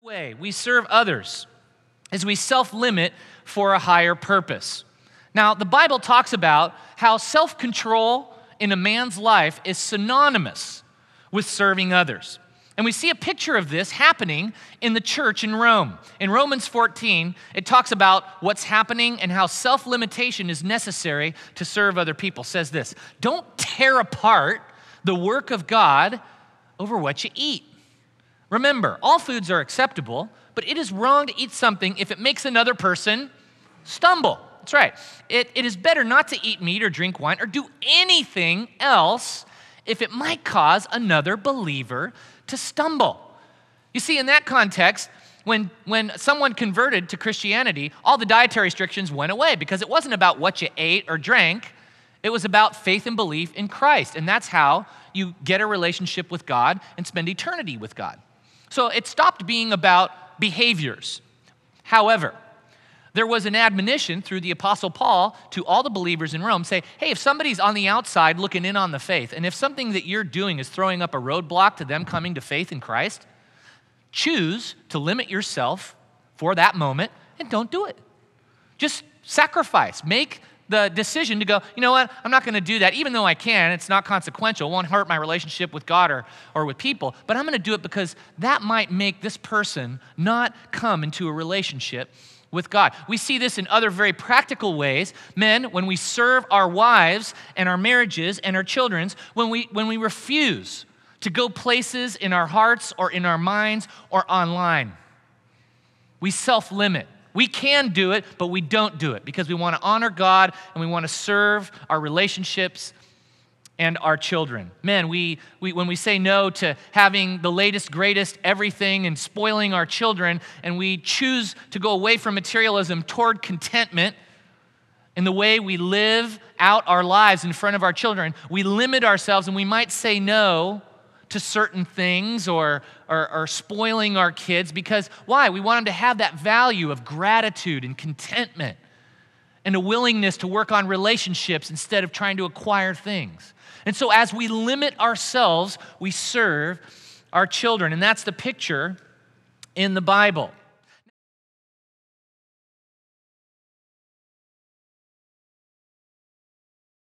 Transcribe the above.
way we serve others is we self-limit for a higher purpose. Now, the Bible talks about how self-control in a man's life is synonymous with serving others. And we see a picture of this happening in the church in Rome. In Romans 14, it talks about what's happening and how self-limitation is necessary to serve other people. It says this: don't tear apart the work of God over what you eat. Remember, all foods are acceptable, but it is wrong to eat something if it makes another person stumble. That's right. It is better not to eat meat or drink wine or do anything else if it might cause another believer to stumble. You see, in that context, when someone converted to Christianity, all the dietary restrictions went away because it wasn't about what you ate or drank. It was about faith and belief in Christ, and that's how you get a relationship with God and spend eternity with God. So it stopped being about behaviors. However, there was an admonition through the Apostle Paul to all the believers in Rome, say, hey, if somebody's on the outside looking in on the faith, and if something that you're doing is throwing up a roadblock to them coming to faith in Christ, choose to limit yourself for that moment and don't do it. Just sacrifice. Make the decision to go, you know what, I'm not going to do that, even though I can. It's not consequential. It won't hurt my relationship with God or with people, but I'm going to do it because that might make this person not come into a relationship with God. We see this in other very practical ways. Men, when we serve our wives and our marriages and our children's, when we refuse to go places in our hearts or in our minds or online, we self-limit. We can do it, but we don't do it because we want to honor God and we want to serve our relationships and our children. Men, when we say no to having the latest, greatest everything and spoiling our children, and we choose to go away from materialism toward contentment in the way we live out our lives in front of our children, we limit ourselves and we might say no to certain things or spoiling our kids because, why? We want them to have that value of gratitude and contentment and a willingness to work on relationships instead of trying to acquire things. And so as we limit ourselves, we serve our children. And that's the picture in the Bible.